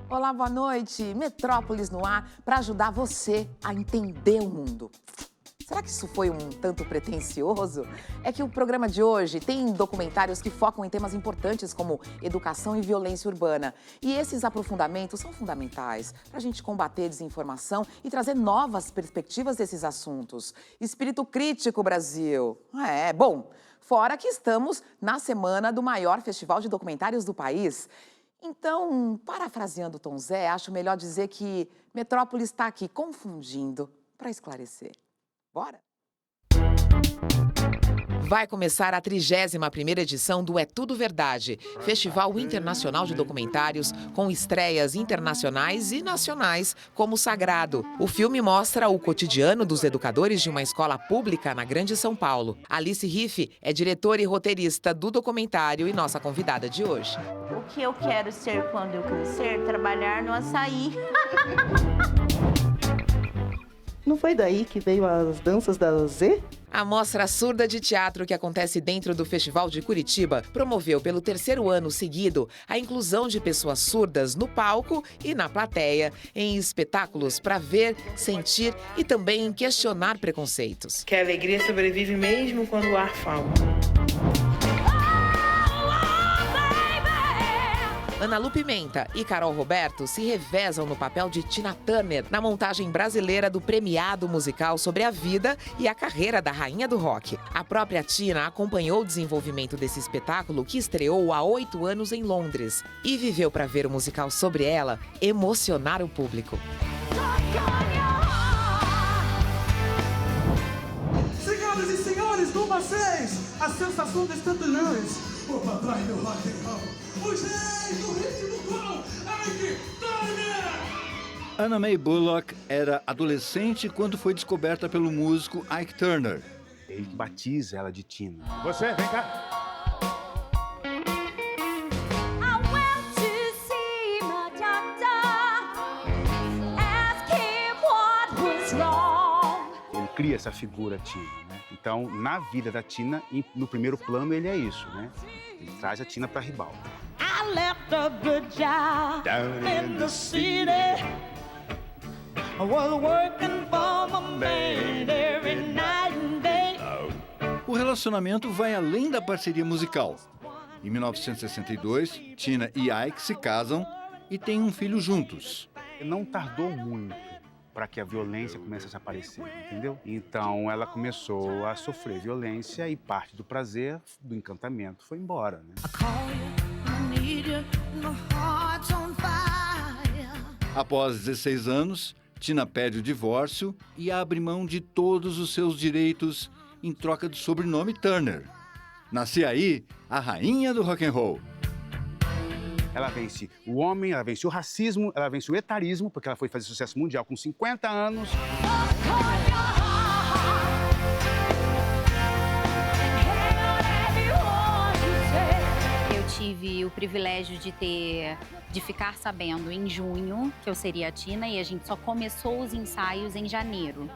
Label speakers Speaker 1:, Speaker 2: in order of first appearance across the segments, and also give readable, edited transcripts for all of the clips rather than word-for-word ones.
Speaker 1: Olá, boa noite. Metrópolis no ar para ajudar você a entender o mundo. Será que isso foi um tanto pretensioso? É que o programa de hoje tem documentários que focam em temas importantes como educação e violência urbana. E esses aprofundamentos são fundamentais para a gente combater desinformação e trazer novas perspectivas desses assuntos. Espírito crítico, Brasil. Bom, fora que estamos na semana do maior festival de documentários do país. Então, parafraseando Tom Zé, acho melhor dizer que Metrópolis está aqui confundindo para esclarecer. Bora? Vai começar a 31ª edição do É Tudo Verdade, Festival Internacional de Documentários, com estreias internacionais e nacionais como Sagrado. O filme mostra o cotidiano dos educadores de uma escola pública na Grande São Paulo. Alice Riff é diretora e roteirista do documentário e nossa convidada de hoje.
Speaker 2: O que eu quero ser quando eu crescer? Trabalhar no açaí.
Speaker 3: Não foi daí que veio as danças da Z?
Speaker 1: A Mostra Surda de Teatro, que acontece dentro do Festival de Curitiba, promoveu pelo 3º ano seguido a inclusão de pessoas surdas no palco e na plateia, em espetáculos para ver, sentir e também questionar preconceitos.
Speaker 4: Que a alegria sobrevive mesmo quando o ar falta.
Speaker 1: Ana Lu Pimenta e Carol Roberto se revezam no papel de Tina Turner na montagem brasileira do premiado musical sobre a vida e a carreira da rainha do rock. A própria Tina acompanhou o desenvolvimento desse espetáculo, que estreou há 8 anos em Londres, e viveu para ver o musical sobre ela emocionar o público.
Speaker 5: Senhoras e senhores, com vocês, a sensação das tantanãs, o papai do rock and roll, o jeito, o ritmo com Ike Turner!
Speaker 6: Anna Mae Bullock era adolescente quando foi descoberta pelo músico Ike Turner.
Speaker 7: Ele batiza ela de Tina.
Speaker 5: Você, vem cá.
Speaker 7: Ele cria essa figura Tina, né? Então, na vida da Tina, no primeiro plano, ele é isso, né? Ele traz a Tina para a ribalta.
Speaker 2: I left a good job in the city. I was working for my man every night and day.
Speaker 6: O relacionamento vai além da parceria musical. Em 1962, Tina e Ike se casam e têm um filho juntos.
Speaker 7: Não tardou muito para que a violência comece a aparecer, entendeu? Então, ela começou a sofrer violência e parte do prazer, do encantamento, foi embora, né?
Speaker 6: Após 16 anos, Tina pede o divórcio e abre mão de todos os seus direitos em troca do sobrenome Turner. Nasce aí a rainha do rock and roll.
Speaker 7: Ela vence o homem, ela vence o racismo, ela vence o etarismo, porque ela foi fazer sucesso mundial com 50 anos.
Speaker 8: Eu tive o privilégio de ficar sabendo em junho que eu seria a Tina, e a gente só começou os ensaios em janeiro.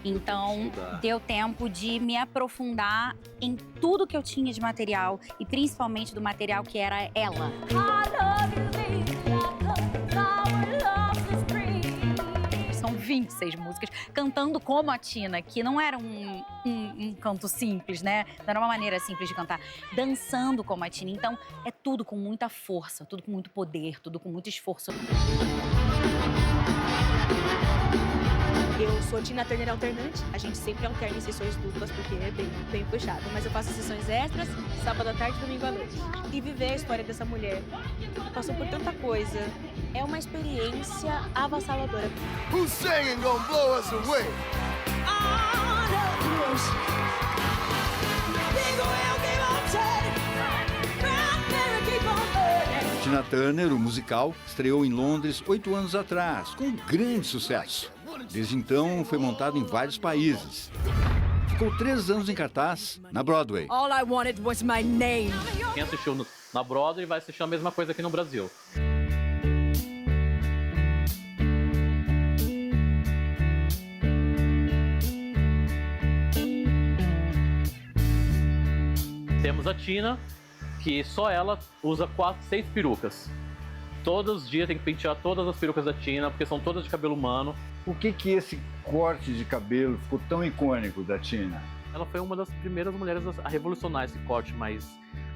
Speaker 8: Então, deu tempo de me aprofundar em tudo que eu tinha de material, e principalmente do material que era ela. São 26 músicas cantando como a Tina, que não era um canto simples, né? Não era uma maneira simples de cantar. Dançando como a Tina. Então, é tudo com muita força, tudo com muito poder, tudo com muito esforço.
Speaker 9: Eu sou Tina Turner alternante. A gente sempre alterna em sessões duplas, porque é bem puxado. Mas eu faço sessões extras, sábado à tarde e domingo à noite. E viver a história dessa mulher, que passou por tanta coisa, é uma experiência avassaladora.
Speaker 5: Who's singing gonna blow us away?
Speaker 6: Tina Turner, o musical, estreou em Londres 8 anos atrás, com um grande sucesso. Desde então, foi montado em vários países. Ficou 3 anos em cartaz na Broadway.
Speaker 10: All I wanted was my name.
Speaker 11: Quem assistiu na Broadway vai assistir a mesma coisa aqui no Brasil. temos a Tina, que só ela usa 6 perucas. Todos os dias tem que pentear todas as perucas da Tina, porque são todas de cabelo humano.
Speaker 6: Por que esse corte de cabelo ficou tão icônico da Tina?
Speaker 11: Ela foi uma das primeiras mulheres a revolucionar esse corte mais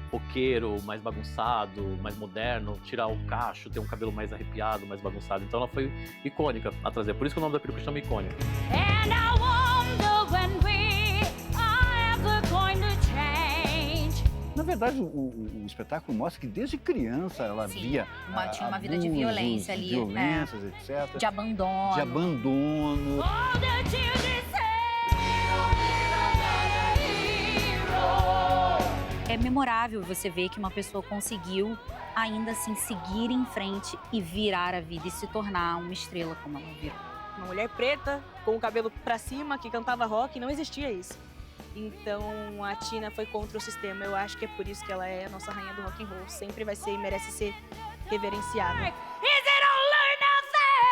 Speaker 11: roqueiro, mais bagunçado, mais moderno, tirar o cacho, ter um cabelo mais arrepiado, mais bagunçado. Então ela foi icônica a trazer. Por isso que o nome da peruca chama icônica.
Speaker 2: And I wonder when we are ever going to change.
Speaker 6: Na verdade, o espetáculo mostra que desde criança ela
Speaker 8: Sim,
Speaker 6: via
Speaker 8: tinha uma vida de
Speaker 6: abusos,
Speaker 8: violência ali,
Speaker 6: violências, etc.
Speaker 8: De abandono.
Speaker 6: De abandono.
Speaker 2: All the children say,
Speaker 8: É memorável você ver que uma pessoa conseguiu ainda assim seguir em frente e virar a vida e se tornar uma estrela como ela virou.
Speaker 9: Uma mulher preta, com o cabelo pra cima, que cantava rock, não existia isso. Então a Tina foi contra o sistema. Eu acho que é por isso que ela é a nossa rainha do rock and roll. Sempre vai ser e merece ser reverenciada.
Speaker 2: is it all or nothing?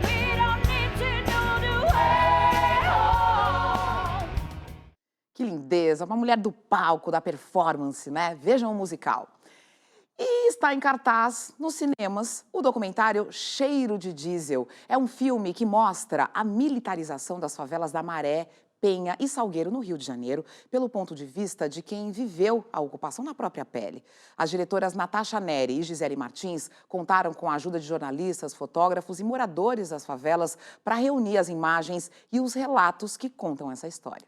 Speaker 2: We don't need to know the way home.
Speaker 1: Que lindeza, uma mulher do palco, da performance, né? Vejam o musical. E está em cartaz nos cinemas o documentário Cheiro de Diesel. É um filme que mostra a militarização das favelas da Maré, Penha e Salgueiro, no Rio de Janeiro, pelo ponto de vista de quem viveu a ocupação na própria pele. As diretoras Natasha Neri e Gisele Martins contaram com a ajuda de jornalistas, fotógrafos e moradores das favelas para reunir as imagens e os relatos que contam essa história.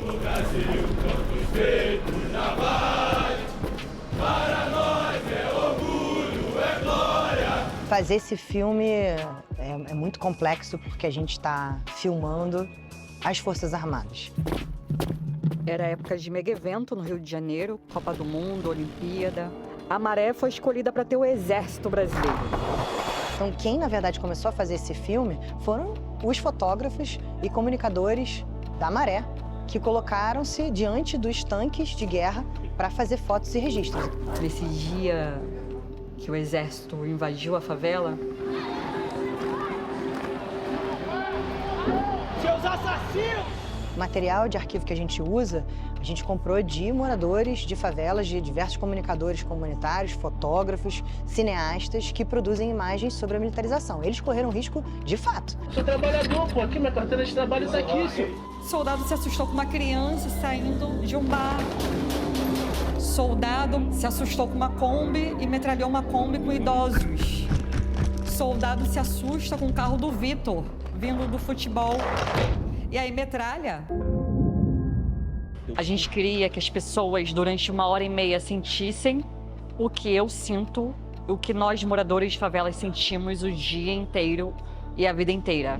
Speaker 5: O Brasil, todos feitos na paz, para nós é orgulho, é glória.
Speaker 12: Fazer esse filme é muito complexo porque a gente está filmando as Forças Armadas.
Speaker 13: Era época de mega evento no Rio de Janeiro, Copa do Mundo, Olimpíada. A Maré foi escolhida para ter o Exército Brasileiro.
Speaker 12: Então quem, na verdade, começou a fazer esse filme foram os fotógrafos e comunicadores da Maré, que colocaram-se diante dos tanques de guerra para fazer fotos e registros.
Speaker 13: Nesse dia que o exército invadiu a favela,
Speaker 5: Seus assassinos!
Speaker 12: O material de arquivo que a gente usa, a gente comprou de moradores de favelas, de diversos comunicadores comunitários, fotógrafos, cineastas que produzem imagens sobre a militarização. Eles correram risco de fato.
Speaker 5: Sou trabalhador, pô, aqui minha carteira de trabalho tá aqui, senhor.
Speaker 13: soldado se assustou com uma criança saindo de um bar. Soldado se assustou com uma Kombi e metralhou uma Kombi com idosos. Soldado se assusta com o carro do Vitor, vindo do futebol. E aí metralha. A gente queria que as pessoas, durante 1h30, sentissem o que eu sinto, o que nós, moradores de favelas, sentimos o dia inteiro e a vida inteira.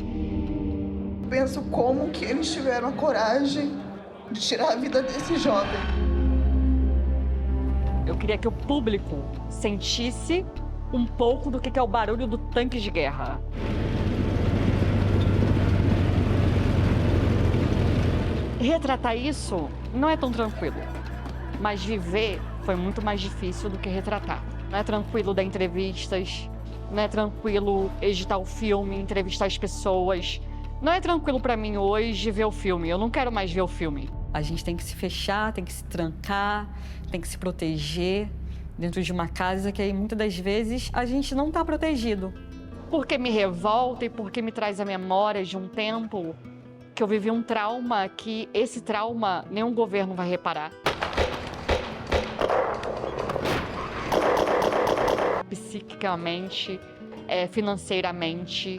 Speaker 14: Penso como que eles tiveram a coragem de tirar a vida desse jovem.
Speaker 13: Eu queria que o público sentisse um pouco do que é o barulho do tanque de guerra. Retratar isso não é tão tranquilo, mas viver foi muito mais difícil do que retratar. Não é tranquilo dar entrevistas, não é tranquilo editar o filme, entrevistar as pessoas. Não é tranquilo pra mim hoje ver o filme, eu não quero mais ver o filme. A gente tem que se fechar, tem que se trancar, tem que se proteger dentro de uma casa que aí muitas das vezes a gente não tá protegido. Porque me revolta e porque me traz a memória de um tempo que eu vivi um trauma que esse trauma nenhum governo vai reparar. Psiquicamente, financeiramente,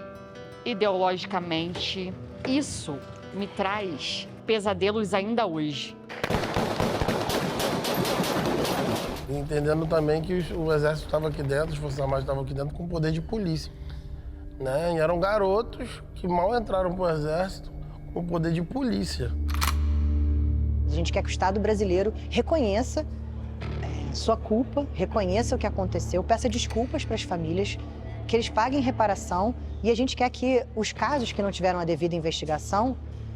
Speaker 13: ideologicamente, isso me traz pesadelos ainda hoje.
Speaker 15: Entendendo também que o exército estava aqui dentro, as Forças Armadas estavam aqui dentro com poder de polícia, né? E eram garotos que mal entraram para o exército com poder de polícia.
Speaker 12: A gente quer que o Estado brasileiro reconheça sua culpa, reconheça o que aconteceu, peça desculpas para as famílias, que eles paguem reparação e a gente quer que os casos que não tiveram a devida investigação,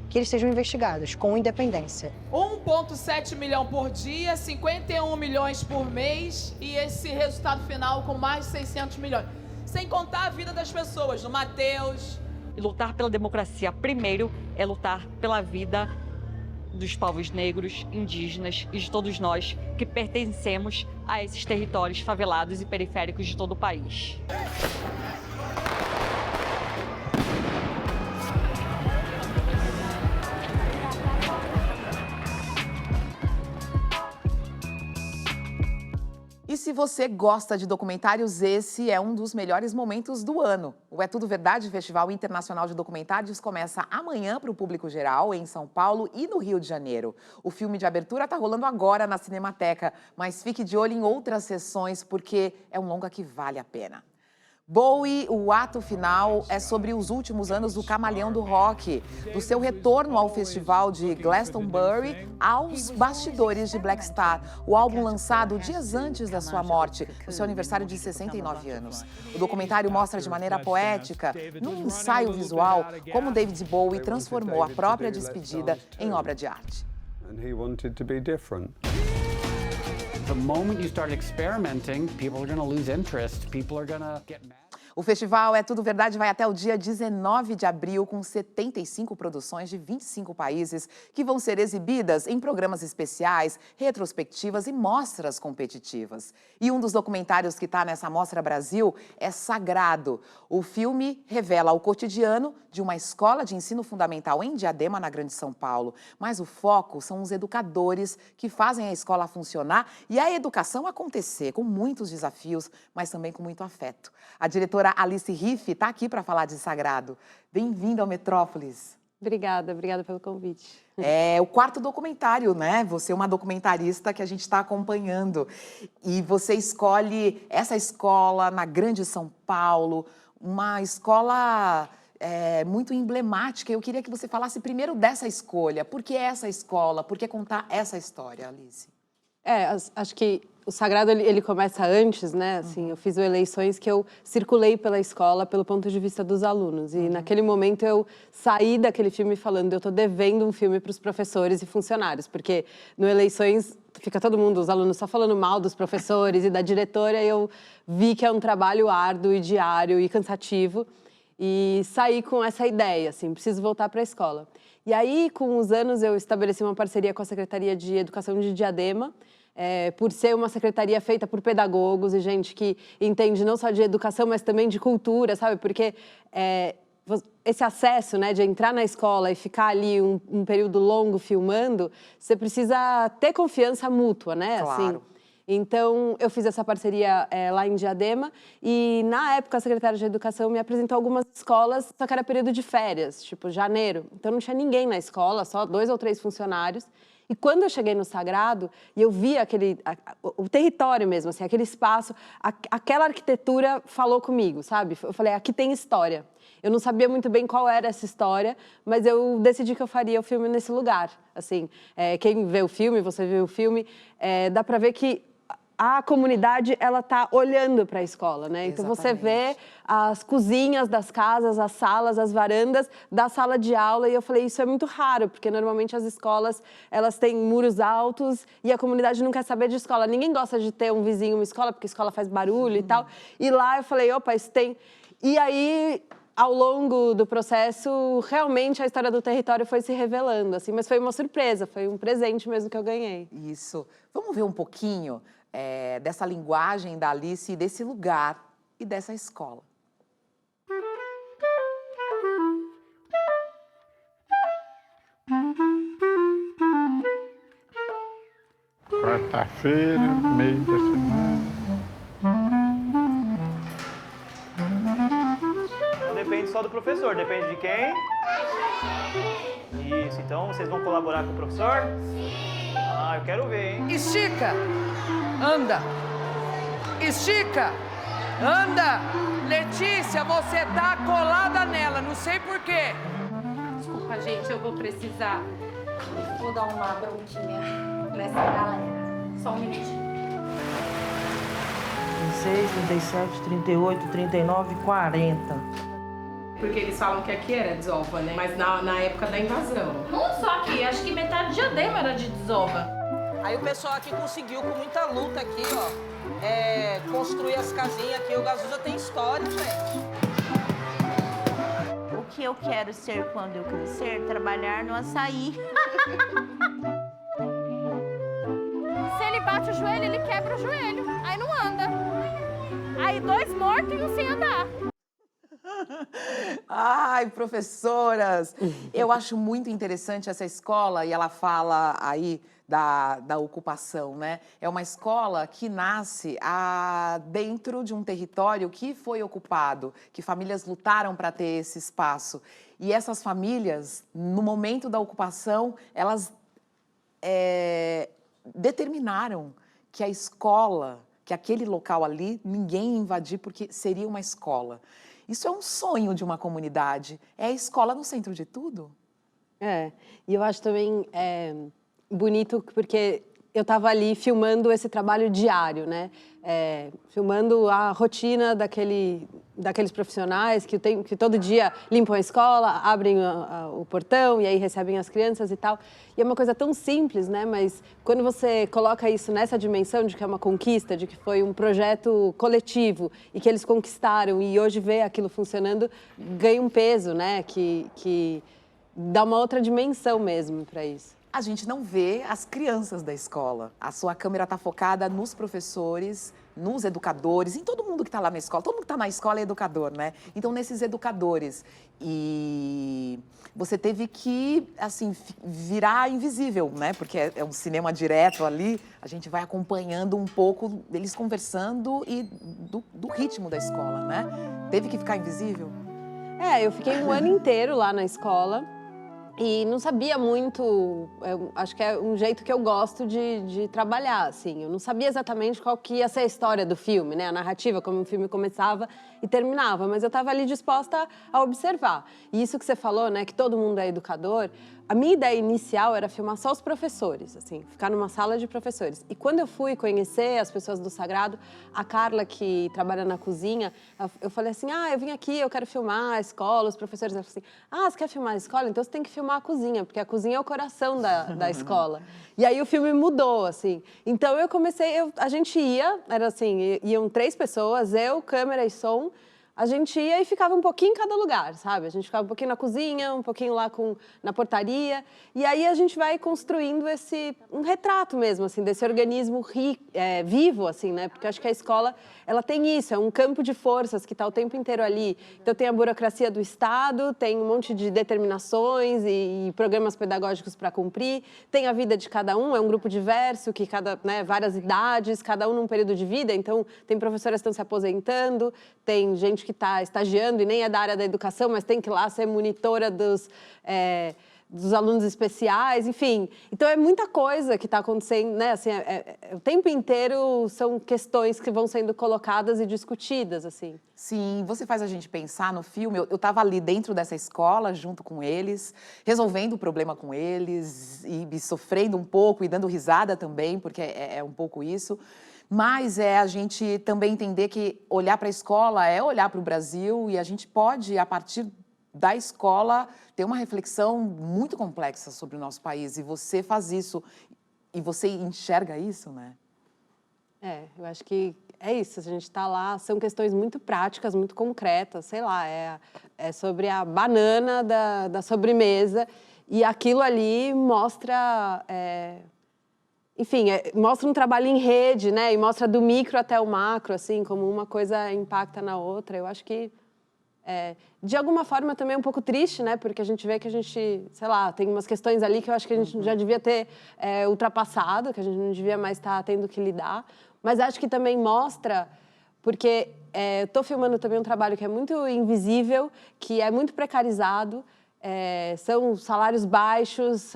Speaker 12: que eles sejam investigados com independência.
Speaker 16: 1,7 milhão por dia, 51 milhões por mês e esse resultado final com mais de 600 milhões. Sem contar a vida das pessoas, do Matheus,
Speaker 13: E lutar pela democracia primeiro é lutar pela vida dos povos negros, indígenas e de todos nós que pertencemos a esses territórios favelados e periféricos de todo o país.
Speaker 1: E se você gosta de documentários, esse é um dos melhores momentos do ano. O É Tudo Verdade Festival Internacional de Documentários começa amanhã para o público geral, em São Paulo e no Rio de Janeiro. O filme de abertura está rolando agora na Cinemateca, mas fique de olho em outras sessões, porque é um longa que vale a pena. Bowie, o ato final é sobre os últimos anos do camaleão do rock, do seu retorno ao festival de Glastonbury aos bastidores de Black Star, o álbum lançado dias antes da sua morte, no seu aniversário de 69 anos. O documentário mostra de maneira poética, num ensaio visual, como David Bowie transformou a própria despedida em obra de arte.
Speaker 17: The moment you start experimenting, people are going to lose interest, people are going to get mad.
Speaker 1: O festival É Tudo Verdade vai até o dia 19 de abril, com 75 produções de 25 países que vão ser exibidas em programas especiais, retrospectivas e mostras competitivas. E um dos documentários que está nessa Mostra Brasil é Sagrado. O filme revela o cotidiano de uma escola de ensino fundamental em Diadema, na Grande São Paulo. Mas o foco são os educadores que fazem a escola funcionar e a educação acontecer, com muitos desafios, mas também com muito afeto. A diretora Alice Riff está aqui para falar de Sagrado. Bem-vinda ao Metrópolis.
Speaker 18: Obrigada pelo convite.
Speaker 1: É o quarto documentário, né? Você é uma documentarista que a gente está acompanhando. E você escolhe essa escola na Grande São Paulo, uma escola muito emblemática. Eu queria que você falasse primeiro dessa escolha. Por que essa escola? Por que contar essa história, Alice?
Speaker 18: Acho que o Sagrado, ele começa antes, né? Assim, eu fiz eleições que eu circulei pela escola pelo ponto de vista dos alunos. E naquele momento eu saí daquele filme falando, eu estou devendo um filme para os professores e funcionários. Porque no Eleições fica todo mundo, os alunos só falando mal dos professores e da diretora. E eu vi que é um trabalho árduo e diário e cansativo. E saí com essa ideia, assim, preciso voltar para a escola. E aí, com os anos, eu estabeleci uma parceria com a Secretaria de Educação de Diadema, por ser uma secretaria feita por pedagogos e gente que entende não só de educação, mas também de cultura, sabe? Porque esse acesso, né, de entrar na escola e ficar ali um período longo filmando, você precisa ter confiança mútua, né?
Speaker 1: Claro.
Speaker 18: Assim, então, eu fiz essa parceria lá em Diadema e, na época, a secretária de Educação me apresentou algumas escolas, só que era período de férias, tipo janeiro. Então, não tinha ninguém na escola, só 2 ou 3 funcionários. E quando eu cheguei no Sagrado, e eu vi o território mesmo, assim, aquele espaço, aquela arquitetura falou comigo, sabe? Eu falei, aqui tem história. Eu não sabia muito bem qual era essa história, mas eu decidi que eu faria o filme nesse lugar. Assim, quem vê o filme, você vê o filme, dá pra ver que a comunidade, ela tá olhando para a escola, né? Então, você vê as cozinhas das casas, as salas, as varandas da sala de aula. E eu falei, isso é muito raro, porque normalmente as escolas, elas têm muros altos e a comunidade não quer saber de escola. Ninguém gosta de ter um vizinho em uma escola, porque a escola faz barulho e tal. E lá eu falei, opa, isso tem... E aí, ao longo do processo, realmente a história do território foi se revelando, assim. Mas foi uma surpresa, foi um presente mesmo que eu ganhei.
Speaker 1: Isso. Vamos ver um pouquinho dessa linguagem da Alice, desse lugar e dessa escola.
Speaker 19: Quarta-feira, meio da semana.
Speaker 20: Não depende só do professor, depende de quem? Isso, então vocês vão colaborar com o professor? Sim! Ah, eu quero ver, hein?
Speaker 10: Estica! Anda! Estica! Anda! Letícia, você tá colada nela, não sei por quê.
Speaker 21: Desculpa, gente, eu vou precisar. Vou dar uma bronquinha nessa galera. Só um minutinho.
Speaker 22: 36, 37, 38, 39, 40.
Speaker 23: Porque eles falam que aqui era desova, né? Mas na época da invasão.
Speaker 21: Não só aqui, acho que metade de Diadema era de desova.
Speaker 24: Aí o pessoal aqui conseguiu, com muita luta aqui, ó, construir as casinhas aqui. O Gazuza tem história, gente.
Speaker 21: O
Speaker 3: que eu quero ser quando eu crescer? Trabalhar no açaí.
Speaker 21: Se ele bate o joelho, ele quebra o joelho. Aí não anda. Aí 2 mortos e 1 sem andar.
Speaker 1: Ai, professoras! Eu acho muito interessante essa escola, e ela fala aí da ocupação, né? É uma escola que nasce dentro de um território que foi ocupado, que famílias lutaram para ter esse espaço. E essas famílias, no momento da ocupação, elas determinaram que a escola, que aquele local ali, ninguém ia invadir porque seria uma escola. Isso é um sonho de uma comunidade. É a escola no centro de tudo.
Speaker 18: E eu acho também bonito porque eu estava ali filmando esse trabalho diário, né? Filmando a rotina daqueles profissionais que todo dia limpam a escola, abrem o portão e aí recebem as crianças e tal. E é uma coisa tão simples, né? Mas quando você coloca isso nessa dimensão de que é uma conquista, de que foi um projeto coletivo e que eles conquistaram e hoje vê aquilo funcionando, ganha um peso, né? Que dá uma outra dimensão mesmo para isso.
Speaker 1: A gente não vê as crianças da escola. A sua câmera está focada nos professores, nos educadores, em todo mundo que está lá na escola. Todo mundo que está na escola é educador, né? Então, nesses educadores. E você teve que, assim, virar invisível, né? Porque é um cinema direto ali. A gente vai acompanhando um pouco deles conversando e do ritmo da escola, né? Teve que ficar invisível?
Speaker 18: Eu fiquei um ano inteiro lá na escola. E não sabia muito, acho que é um jeito que eu gosto de trabalhar, assim. Eu não sabia exatamente qual que ia ser a história do filme, né? A narrativa, como o filme começava e terminava. Mas eu estava ali disposta a observar. E isso que você falou, né? Que todo mundo é educador. A minha ideia inicial era filmar só os professores, assim. Ficar numa sala de professores. E quando eu fui conhecer as pessoas do Sagrado, a Carla, que trabalha na cozinha, eu falei assim, eu vim aqui, eu quero filmar a escola, os professores. Ela falou assim, você quer filmar a escola? Então você tem que filmar a cozinha, porque a cozinha é o coração da escola. E aí o filme mudou, assim. Então eu comecei, a gente era assim, iam 3 pessoas, eu, câmera e som. A gente ia e ficava um pouquinho em cada lugar, sabe? A gente ficava um pouquinho na cozinha, um pouquinho lá na portaria. E aí a gente vai construindo um retrato mesmo, assim, desse organismo vivo, assim, né? Porque eu acho que a escola, ela tem isso, é um campo de forças que está o tempo inteiro ali. Então tem a burocracia do Estado, tem um monte de determinações e programas pedagógicos para cumprir. Tem a vida de cada um, é um grupo diverso, que várias idades, cada um num período de vida. Então tem professoras que estão se aposentando, tem gente que está estagiando e nem é da área da educação, mas tem que ir lá ser monitora dos alunos especiais, enfim. Então, é muita coisa que está acontecendo, né? Assim, o tempo inteiro são questões que vão sendo colocadas e discutidas, assim.
Speaker 1: Sim, você faz a gente pensar no filme. Eu estava ali dentro dessa escola, junto com eles, resolvendo o problema com eles e sofrendo um pouco e dando risada também, porque é um pouco isso. Mas é a gente também entender que olhar para a escola é olhar para o Brasil e a gente pode, a partir da escola, ter uma reflexão muito complexa sobre o nosso país. E você faz isso e você enxerga isso, né?
Speaker 18: Eu acho que é isso. A gente está lá, são questões muito práticas, muito concretas. Sei lá, é sobre a banana da sobremesa e aquilo ali mostra... Enfim, mostra um trabalho em rede, né? E mostra do micro até o macro, assim, como uma coisa impacta na outra. Eu acho que, de alguma forma, também é um pouco triste, né? Porque a gente vê que a gente, sei lá, tem umas questões ali que eu acho que a gente já devia ter ultrapassado, que a gente não devia mais estar tendo que lidar. Mas acho que também mostra, porque eu estou filmando também um trabalho que é muito invisível, que é muito precarizado, são salários baixos,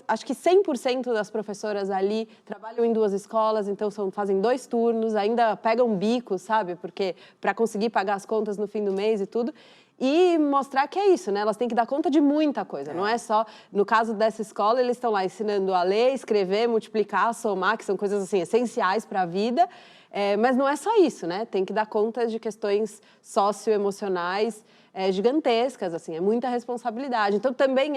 Speaker 18: acho que 100% das professoras ali trabalham em 2 escolas, então fazem 2 turnos, ainda pegam bico, sabe? Porque para conseguir pagar as contas no fim do mês e tudo. E mostrar que é isso, né? Elas têm que dar conta de muita coisa, não é só... No caso dessa escola, eles estão lá ensinando a ler, escrever, multiplicar, somar, que são coisas, assim, essenciais para a vida. Mas não é só isso, né? Tem que dar conta de questões socioemocionais gigantescas, assim, é muita responsabilidade. Então, também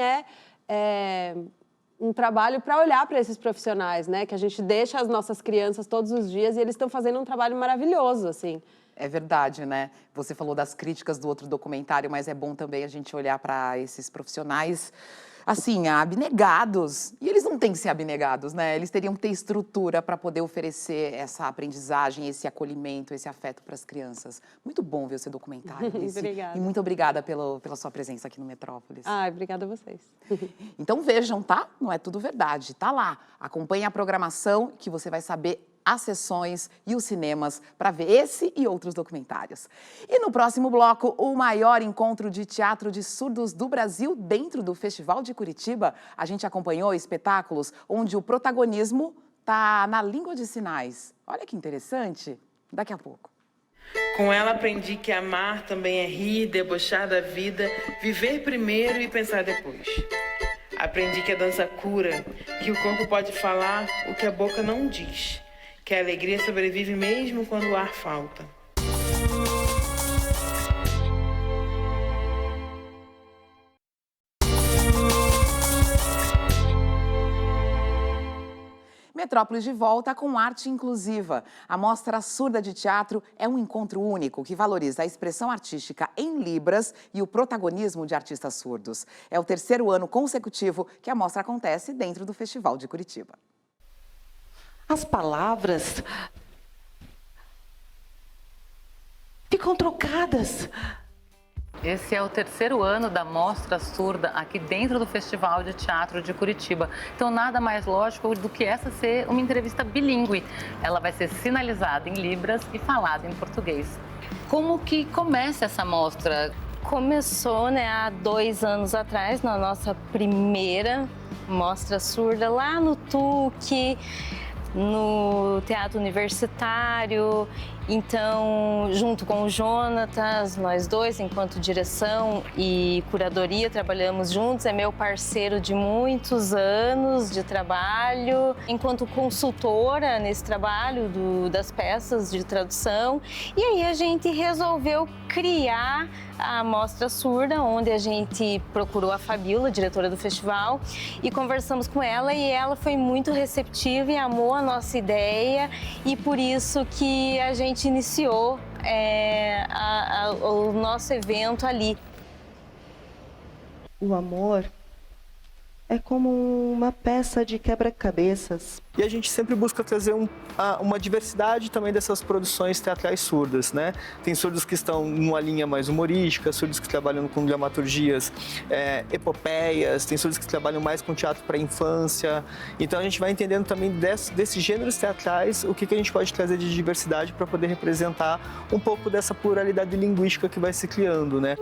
Speaker 18: um trabalho para olhar para esses profissionais, né? Que a gente deixa as nossas crianças todos os dias e eles estão fazendo um trabalho maravilhoso, assim.
Speaker 1: É verdade, né? Você falou das críticas do outro documentário, mas é bom também a gente olhar para esses profissionais, assim, abnegados. E eles não têm que ser abnegados, né? Eles teriam que ter estrutura para poder oferecer essa aprendizagem, esse acolhimento, esse afeto para as crianças. Muito bom ver o seu documentário, Alice.
Speaker 18: Obrigada.
Speaker 1: E muito obrigada pela sua presença aqui no Metrópolis.
Speaker 18: Obrigada a vocês.
Speaker 1: Então vejam, tá? Não é tudo verdade. Tá lá. Acompanhe a programação que você vai saber as sessões e os cinemas para ver esse e outros documentários. E no próximo bloco, o maior encontro de teatro de surdos do Brasil dentro do Festival de Curitiba. A gente acompanhou espetáculos onde o protagonismo está na língua de sinais. Olha que interessante. Daqui a pouco.
Speaker 4: Com ela aprendi que amar também é rir, debochar da vida, viver primeiro e pensar depois. Aprendi que a dança cura, que o corpo pode falar o que a boca não diz, que a alegria sobrevive mesmo quando o ar falta.
Speaker 1: Metrópolis de volta com arte inclusiva. A Mostra Surda de Teatro é um encontro único que valoriza a expressão artística em Libras e o protagonismo de artistas surdos. É o 3º ano consecutivo que a mostra acontece dentro do Festival de Curitiba.
Speaker 6: As palavras ficam trocadas.
Speaker 7: Esse é o 3º ano da Mostra Surda aqui dentro do Festival de Teatro de Curitiba. Então, nada mais lógico do que essa ser uma entrevista bilíngue. Ela vai ser sinalizada em Libras e falada em português. Como que começa essa mostra?
Speaker 11: Começou, há 2 anos atrás, na nossa primeira Mostra Surda, lá no TUC, no Teatro Universitário. Então, junto com o Jonatas, nós dois, enquanto direção e curadoria, trabalhamos juntos. É meu parceiro de muitos anos de trabalho, enquanto consultora nesse trabalho das peças de tradução. E aí a gente resolveu criar a Mostra Surda, onde a gente procurou a Fabiola, diretora do festival, e conversamos com ela, e ela foi muito receptiva e amou a nossa ideia, e por isso que a gente iniciou o nosso evento ali.
Speaker 25: O amor é como uma peça de quebra-cabeças.
Speaker 20: E a gente sempre busca trazer uma diversidade também dessas produções teatrais surdas, né? Tem surdos que estão numa linha mais humorística, surdos que trabalham com dramaturgias epopeias, tem surdos que trabalham mais com teatro para a infância. Então a gente vai entendendo também desses gêneros teatrais o que a gente pode trazer de diversidade para poder representar um pouco dessa pluralidade linguística que vai se criando, né?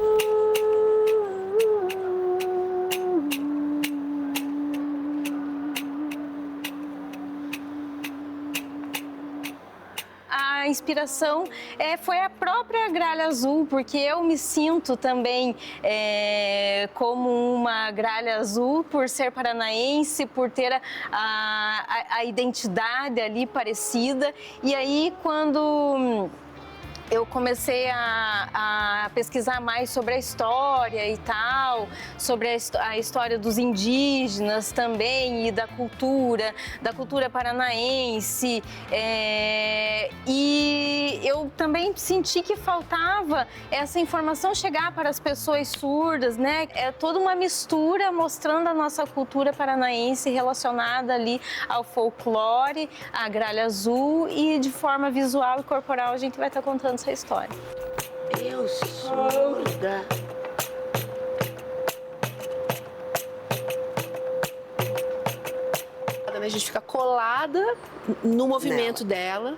Speaker 11: A inspiração foi a própria Gralha Azul, porque eu me sinto também como uma Gralha Azul por ser paranaense, por ter a identidade ali parecida. E aí, quando eu comecei a pesquisar mais sobre a história e tal, sobre a história dos indígenas também e da cultura paranaense. E eu também senti que faltava essa informação chegar para as pessoas surdas, né? É toda uma mistura mostrando a nossa cultura paranaense relacionada ali ao folclore, à Gralha Azul, e de forma visual e corporal a gente vai estar contando essa história.
Speaker 6: Eu surda.
Speaker 26: A gente fica colada no movimento dela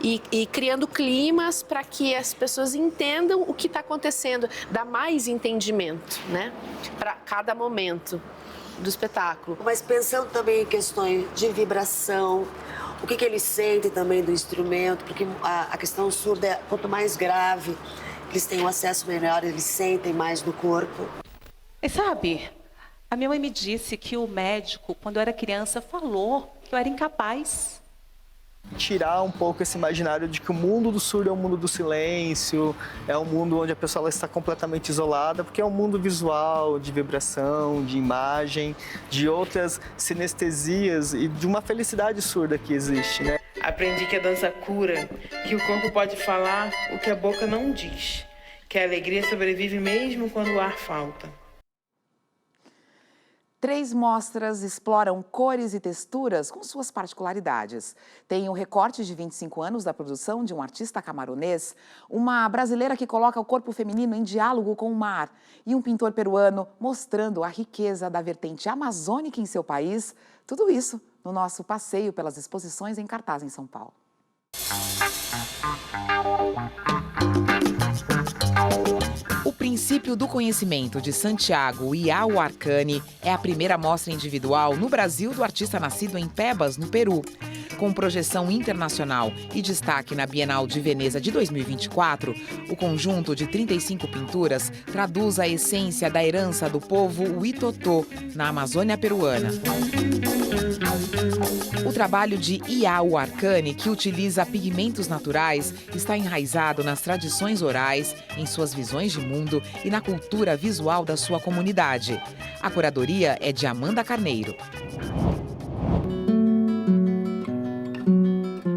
Speaker 26: e criando climas para que as pessoas entendam o que está acontecendo, dá mais entendimento, né, para cada momento do espetáculo.
Speaker 27: Mas pensando também em questões de vibração, o que eles sentem também do instrumento, porque a questão surda, quanto mais grave, eles têm um acesso melhor, eles sentem mais no corpo.
Speaker 28: E sabe, a minha mãe me disse que o médico, quando eu era criança, falou que eu era incapaz.
Speaker 20: Tirar um pouco esse imaginário de que o mundo do surdo é um mundo do silêncio, é um mundo onde a pessoa está completamente isolada, porque é um mundo visual, de vibração, de imagem, de outras sinestesias e de uma felicidade surda que existe, né?
Speaker 4: Aprendi que a dança cura, que o corpo pode falar o que a boca não diz, que a alegria sobrevive mesmo quando o ar falta.
Speaker 1: 3 mostras exploram cores e texturas com suas particularidades. Tem o recorte de 25 anos da produção de um artista camaronês, uma brasileira que coloca o corpo feminino em diálogo com o mar e um pintor peruano mostrando a riqueza da vertente amazônica em seu país. Tudo isso no nosso passeio pelas exposições em cartaz em São Paulo. O Princípio do Conhecimento de Santiago Iau Arcani é a primeira mostra individual no Brasil do artista nascido em Pebas, no Peru. Com projeção internacional e destaque na Bienal de Veneza de 2024, o conjunto de 35 pinturas traduz a essência da herança do povo Huitotô, na Amazônia peruana. O trabalho de Iau Arcani, que utiliza pigmentos naturais, está enraizado nas tradições orais, em suas visões de mundo e na cultura visual da sua comunidade. A curadoria é de Amanda Carneiro.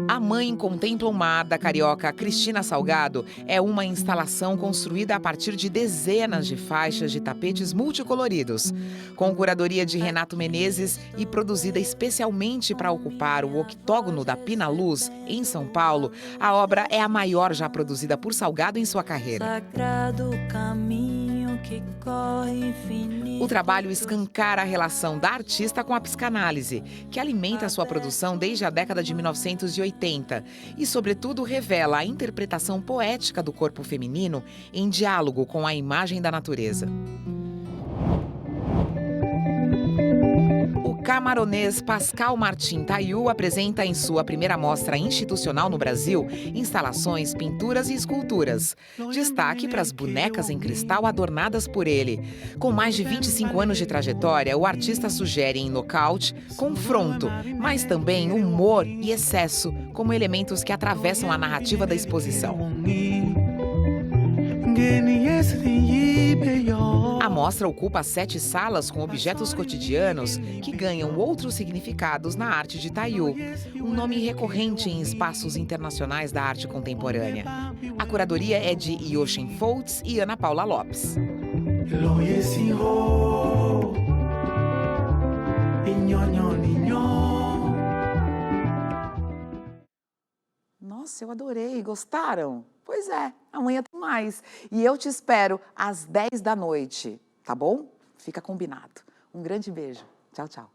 Speaker 1: A Mãe Contempla o Mar, da carioca Cristina Salgado, é uma instalação construída a partir de dezenas de faixas de tapetes multicoloridos. Com curadoria de Renato Menezes e produzida especialmente para ocupar o octógono da Pina Luz, em São Paulo, a obra é a maior já produzida por Salgado em sua carreira. O trabalho escancara a relação da artista com a psicanálise, que alimenta sua produção desde a década de 1980 e, sobretudo, revela a interpretação poética do corpo feminino em diálogo com a imagem da natureza. O camaronês Pascal Martin Taiu apresenta em sua primeira mostra institucional no Brasil instalações, pinturas e esculturas. Destaque para as bonecas em cristal adornadas por ele. Com mais de 25 anos de trajetória, o artista sugere em nocaute, confronto, mas também humor e excesso como elementos que atravessam a narrativa da exposição. A mostra ocupa 7 salas com objetos cotidianos que ganham outros significados na arte de Taiu, um nome recorrente em espaços internacionais da arte contemporânea. A curadoria é de Yoshin Foltz e Ana Paula Lopes. Nossa, eu adorei. Gostaram? Pois é, amanhã tem mais. E eu te espero às 10 da noite, tá bom? Fica combinado. Um grande beijo. Tchau, tchau.